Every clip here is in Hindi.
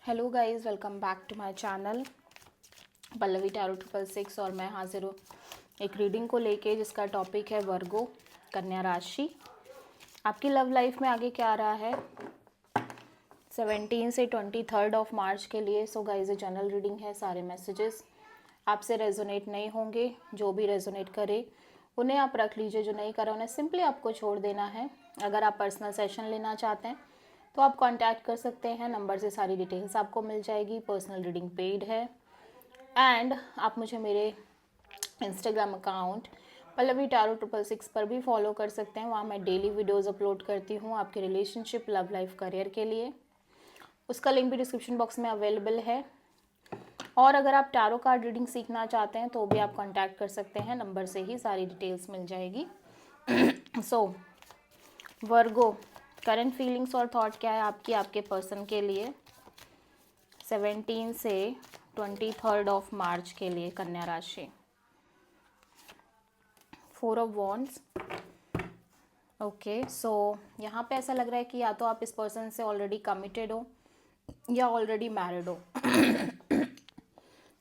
Hello guys, welcome back to my channel Pallavi tarot 666। और मैं हाजिर हूँ एक रीडिंग को लेके जिसका टॉपिक है वर्गो, कन्या राशि। आपकी लव लाइफ में आगे क्या आ रहा है 17 से 23 ऑफ मार्च के लिए। सो गाइस, ये जनरल रीडिंग है। सारे मैसेजेस आपसे रेजोनेट नहीं होंगे। जो भी रेजोनेट करे उन्हें आप रख लीजिए, जो नहीं करे उन्हें सिंपली आपको छोड़ देना है। अगर आप पर्सनल सेशन लेना चाहते हैं तो आप कांटेक्ट कर सकते हैं, नंबर से सारी डिटेल्स आपको मिल जाएगी। पर्सनल रीडिंग पेड है एंड आप मुझे मेरे इंस्टाग्राम अकाउंट पल्लवी टैरो 666 पर भी फॉलो कर सकते हैं। वहाँ मैं डेली वीडियोस अपलोड करती हूँ आपके रिलेशनशिप, लव लाइफ, करियर के लिए। उसका लिंक भी डिस्क्रिप्शन बॉक्स में अवेलेबल है। और अगर आप टैरो कार्ड रीडिंग सीखना चाहते हैं तो भी आप कांटेक्ट कर सकते हैं, नंबर से ही सारी डिटेल्स मिल जाएगी। सो वर्गो, करंट फीलिंग्स और थॉट क्या है आपके पर्सन के लिए 17 से 23 ऑफ मार्च के लिए, कन्या राशि। 4 ऑफ वॉन्ड्स। ओके, सो यहाँ पे ऐसा लग रहा है कि या तो आप इस पर्सन से ऑलरेडी कमिटेड हो या ऑलरेडी मैरिड हो।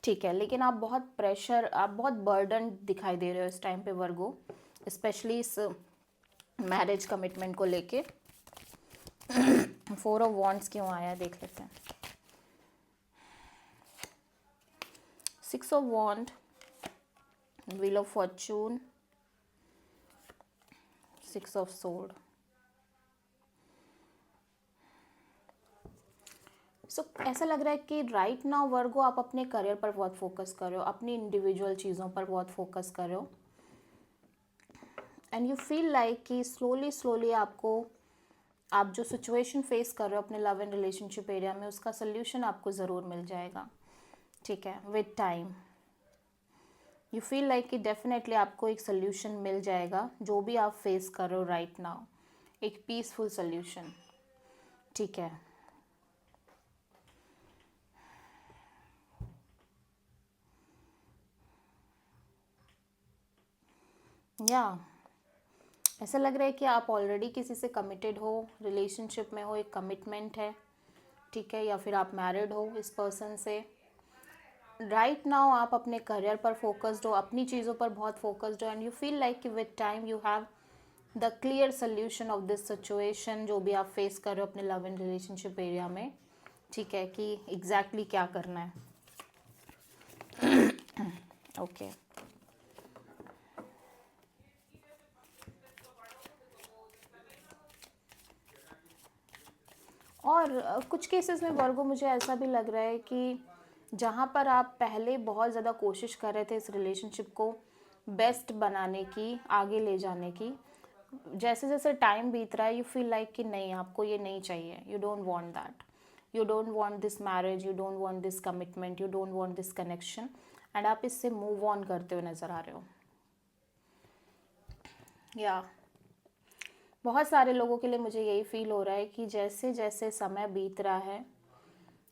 ठीक है, लेकिन आप बहुत बर्डन दिखाई दे रहे हो इस टाइम पे वर्गो, स्पेशली इस मैरिज कमिटमेंट को लेके। 4 ऑफ वॉन्ड्स क्यों आया है देख लेते हैं। 6 of wand, wheel of fortune, 6 of sword. So ऐसा लग रहा है कि राइट नाउ वर्गो आप अपने करियर पर बहुत फोकस कर रहे हो, अपनी इंडिविजुअल चीज़ों पर बहुत फोकस कर रहे हो एंड यू फील लाइक कि स्लोली आप जो सिचुएशन फेस कर रहे हो अपने लव एंड रिलेशनशिप एरिया में, उसका सोल्यूशन आपको ज़रूर मिल जाएगा। ठीक है, with time you feel like कि डेफिनेटली आपको एक सोल्यूशन मिल जाएगा जो भी आप फेस कर रहे हो राइट नाउ, एक पीसफुल सोल्यूशन। ठीक है, या ऐसा लग रहा है कि आप ऑलरेडी किसी से कमिटेड हो, रिलेशनशिप में हो, एक कमिटमेंट है। ठीक है, या फिर आप मैरिड हो इस पर्सन से। राइट नाउ आप अपने करियर पर फोकस्ड हो, अपनी चीज़ों पर बहुत फोकस्ड हो एंड यू फील लाइक कि with time you have the clear solution of this situation जो भी आप फेस कर रहे हो अपने लव एंड रिलेशनशिप एरिया में। ठीक है, कि एग्जैक्टली क्या करना है। ओके और कुछ केसेस में वर्गो मुझे ऐसा भी लग रहा है कि जहाँ पर आप पहले बहुत ज़्यादा कोशिश कर रहे थे इस रिलेशनशिप को बेस्ट बनाने की, आगे ले जाने की, जैसे जैसे टाइम बीत रहा है यू फील लाइक कि नहीं, आपको ये नहीं चाहिए। You don't want that, you don't want this marriage, you don't want this commitment, you don't want this connection and आप इससे मूव ऑन करते हुए नज़र आ रहे हो। या बहुत सारे लोगों के लिए मुझे यही फील हो रहा है कि जैसे जैसे समय बीत रहा है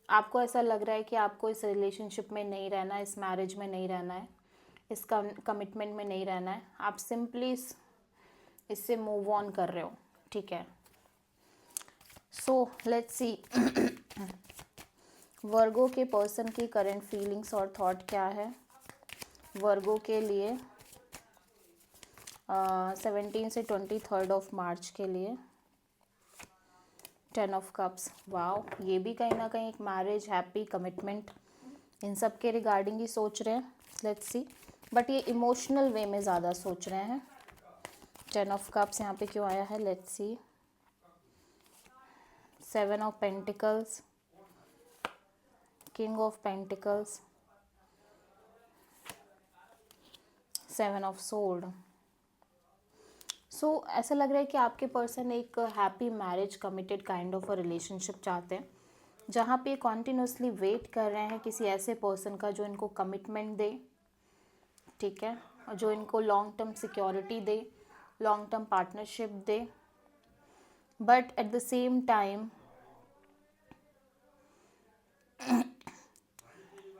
आपको ऐसा लग रहा है कि आपको इस रिलेशनशिप में नहीं रहना, इस मैरिज में नहीं रहना है, इस कमिटमेंट में नहीं रहना है। आप सिंपली इससे मूव ऑन कर रहे हो। ठीक है, सो लेट्स सी वर्गो के पर्सन की करंट फीलिंग्स और थॉट क्या है वर्गो के लिए 17 से 23 ऑफ मार्च के लिए। 10 ऑफ कप्स, वाओ, ये भी कहीं ना कहीं एक मैरिज, हैप्पी, कमिटमेंट, इन सब के रिगार्डिंग ही सोच रहे हैं। लेट्स सी, बट ये इमोशनल वे में ज़्यादा सोच रहे हैं। 10 ऑफ कप्स यहाँ पे क्यों आया है, let's see. 7 of pentacles, king of pentacles, 7 of sword. So ऐसा लग रहा है कि आपके पर्सन एक happy marriage, committed kind of a relationship चाहते हैं, जहाँ पे कॉन्टिन्यूसली वेट कर रहे हैं किसी ऐसे पर्सन का जो इनको कमिटमेंट दे। ठीक है, और जो इनको long term security they, long term partnership they, but at the same time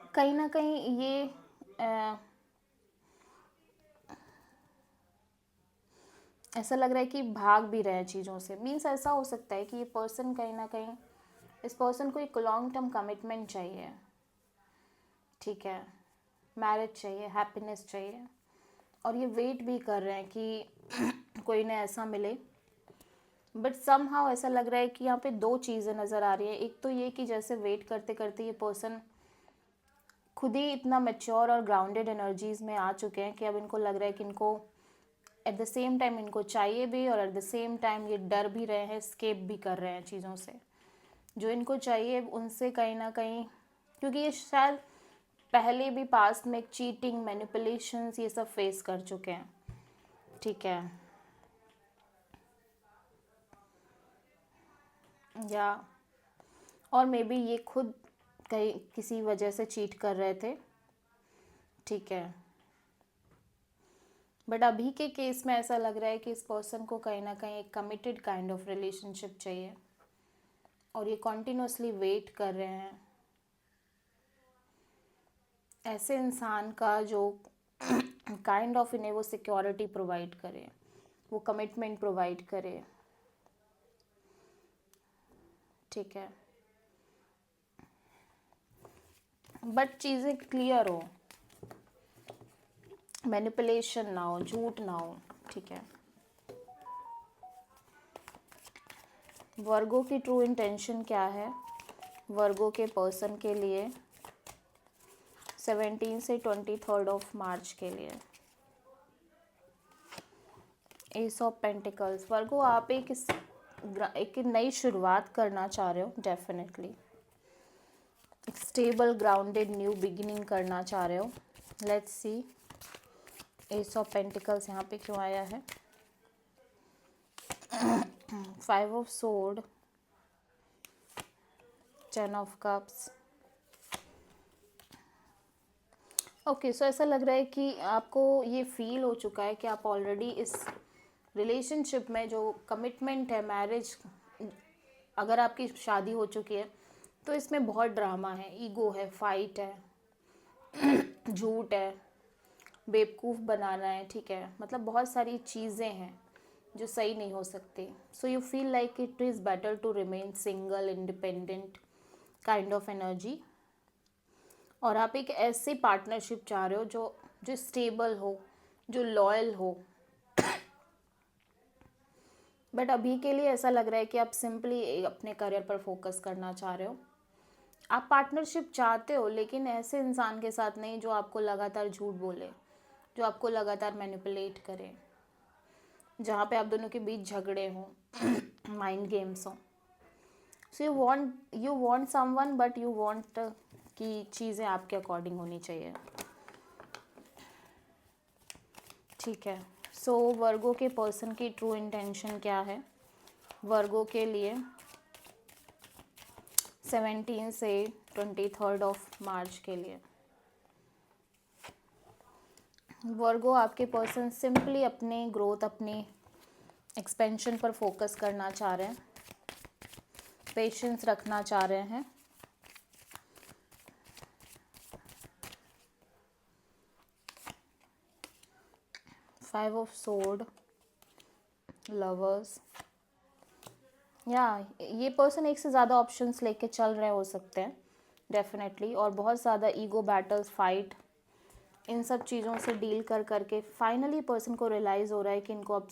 कहीं ना कहीं ये ऐसा लग रहा है कि भाग भी रहे हैं चीज़ों से। मीन्स ऐसा हो सकता है कि ये पर्सन कहीं ना कहीं इस पर्सन को एक लॉन्ग टर्म कमिटमेंट चाहिए, ठीक है, मैरिज चाहिए, हैप्पीनेस चाहिए, और ये वेट भी कर रहे हैं कि कोई ने ऐसा मिले। बट समहाउ ऐसा लग रहा है कि यहाँ पे दो चीज़ें नज़र आ रही है। एक तो ये कि जैसे वेट करते करते ये पर्सन खुद ही इतना मैच्योर और ग्राउंडेड एनर्जीज में आ चुके हैं कि अब इनको लग रहा है कि इनको एट द सेम टाइम इनको चाहिए भी, और एट द सेम टाइम ये डर भी रहे हैं, स्केप भी कर रहे हैं चीज़ों से जो इनको चाहिए उनसे कहीं ना कहीं, क्योंकि ये शायद पहले भी पास्ट में चीटिंग, मैनिपुलेशंस ये सब फेस कर चुके हैं, ठीक है, या और मे बी ये खुद कहीं किसी वजह से चीट कर रहे थे, ठीक है। बट अभी के केस में ऐसा लग रहा है कि इस पर्सन को कहीं ना कहीं एक कमिटेड काइंड ऑफ रिलेशनशिप चाहिए, और ये कॉन्टिन्यूसली वेट कर रहे हैं ऐसे इंसान का जो काइंड ऑफ इन्हें वो सिक्योरिटी प्रोवाइड करे, वो कमिटमेंट प्रोवाइड करे, ठीक है, बट चीज़ें क्लियर हो, मैनिपुलेशन ना हो, झूठ ना हो, ठीक है। वर्गो की ट्रू इंटेंशन क्या है वर्गो के पर्सन के लिए 17 से 23 ऑफ मार्च के लिए? S of pentacles. वर्गो आप एक नई शुरुआत करना चाह रहे हो, definitely stable grounded new beginning करना चाह रहे हो। Let's see ace of pentacles यहाँ पे क्यों आया है। 5 of sword, 10 of cups. Okay, so ऐसा लग रहा है कि आपको ये फील हो चुका है कि आप ऑलरेडी इस रिलेशनशिप में जो कमिटमेंट है, मैरिज, अगर आपकी शादी हो चुकी है तो इसमें बहुत ड्रामा है, ईगो है, फाइट है, झूठ है, बेवकूफ़ बनाना है, ठीक है, मतलब बहुत सारी चीज़ें हैं जो सही नहीं हो सकती। So you feel like it is better to remain single, independent kind of energy, और आप एक ऐसे पार्टनरशिप चाह रहे हो जो स्टेबल हो, जो लॉयल हो। बट अभी के लिए ऐसा लग रहा है कि आप सिंपली अपने करियर पर फोकस करना चाह रहे हो। आप पार्टनरशिप चाहते हो, लेकिन ऐसे इंसान के साथ नहीं जो आपको लगातार झूठ बोले, जो आपको लगातार मैनिपुलेट करे, जहाँ पे आप दोनों के बीच झगड़े हों, माइंड गेम्स हों। So you want someone, but you want कि चीज़ें आपके अकॉर्डिंग होनी चाहिए, ठीक है। सो वर्गो के पर्सन की ट्रू इंटेंशन क्या है वर्गो के लिए 17 से 23 ऑफ मार्च के लिए? वर्गो आपके पर्सन सिंपली अपने ग्रोथ, अपनी एक्सपेंशन पर फोकस करना चाह रहे हैं, पेशेंस रखना चाह रहे हैं, फाइव ऑफ सोर्ड, लवर्स, या ये पर्सन एक से ज़्यादा ऑप्शंस लेके चल रहे हो सकते हैं डेफिनेटली, और बहुत ज़्यादा ईगो बैटल्स, फाइट, इन सब चीज़ों से डील कर करके फाइनली पर्सन को रियलाइज़ हो रहा है कि इनको अब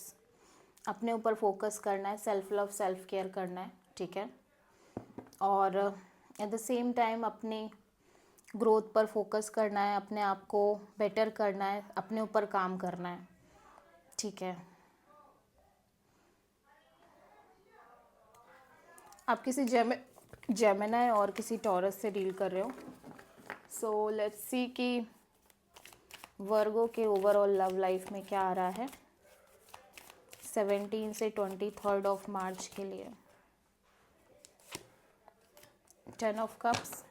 अपने ऊपर फोकस करना है, सेल्फ लव, सेल्फ केयर करना है, ठीक है, और एट द सेम टाइम अपने ग्रोथ पर फोकस करना है, अपने आप को बेटर करना है, अपने ऊपर काम करना है, ठीक है। आप किसी जेमिनी और किसी टॉरस से डील कर रहे हो। सो लेट्स सी कि वर्गो के ओवरऑल लव लाइफ में क्या आ रहा है 17 से 23 ऑफ मार्च के लिए। 10 of cups,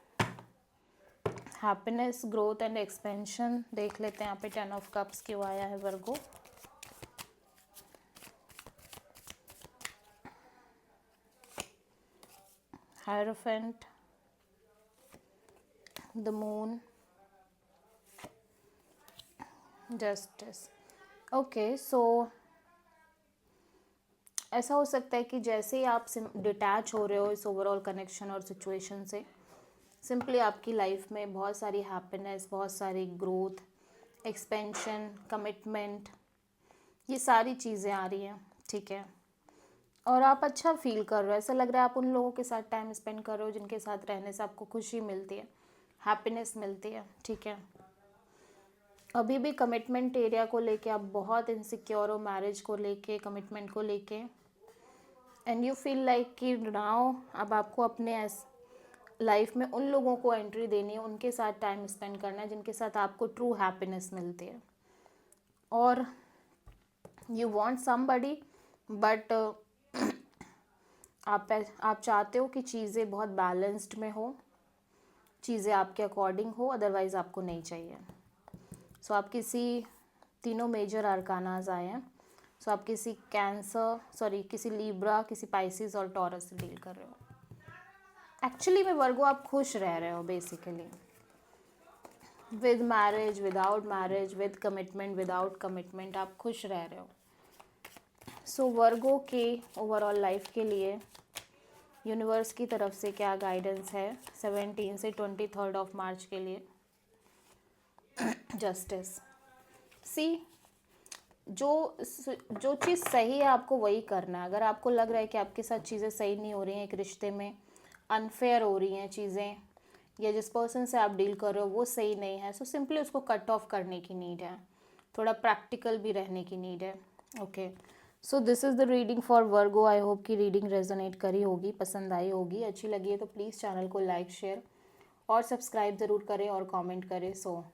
happiness, growth and expansion. देख लेते हैं यहाँ पे 10 ऑफ कप्स क्यों आया है Virgo. Hierophant, the moon, justice. Okay, so ऐसा हो सकता है कि जैसे ही आप डिटैच हो रहे हो इस ओवरऑल कनेक्शन और सिचुएशन से, सिंपली आपकी लाइफ में बहुत सारी हैप्पीनेस, बहुत सारी ग्रोथ, एक्सपेंशन, कमिटमेंट, ये सारी चीज़ें आ रही हैं, ठीक है। और आप अच्छा फील कर रहे हो, ऐसा लग रहा है आप उन लोगों के साथ टाइम स्पेंड कर रहे हो जिनके साथ रहने से आपको खुशी मिलती है, हैप्पीनेस मिलती है, ठीक है। अभी भी कमिटमेंट एरिया को लेके आप बहुत इनसिक्योर हो, मैरिज को लेके, कमिटमेंट को लेके, एंड यू फील लाइक कि नाउ अब आपको अपने लाइफ में उन लोगों को एंट्री देनी है, उनके साथ टाइम स्पेंड करना है जिनके साथ आपको ट्रू हैप्पीनेस मिलती है। और यू वांट समबडी, बट आप चाहते हो कि चीज़ें बहुत बैलेंस्ड में हो, चीज़ें आपके अकॉर्डिंग हो, अदरवाइज़ आपको नहीं चाहिए। सो आप किसी तीनों मेजर आर्कानाज आए हैं। सो आप किसी किसी लिब्रा, किसी पाइसिस और टॉरस से डील कर रहे हो। एक्चुअली में वर्गो आप खुश रह रहे हो basically, with marriage, without marriage, with commitment, without commitment, आप खुश रह रहे हो। सो वर्गो के ओवरऑल लाइफ के लिए यूनिवर्स की तरफ से क्या गाइडेंस है 17 से 23 ऑफ मार्च के लिए? जस्टिस। सी, जो चीज़ सही है आपको वही करना है। अगर आपको लग रहा है कि आपके साथ चीज़ें सही नहीं हो रही हैं, एक रिश्ते में अनफेयर हो रही हैं चीज़ें, या जिस पर्सन से आप डील कर रहे हो वो सही नहीं है, सो सिंपली उसको कट ऑफ करने की नीड है, थोड़ा प्रैक्टिकल भी रहने की नीड है। Okay, so this is the reading for Virgo. I hope कि रीडिंग रेजोनेट करी होगी, पसंद आई होगी, अच्छी लगी है तो प्लीज़ चैनल को लाइक, शेयर और सब्सक्राइब ज़रूर करें और कमेंट करें। सो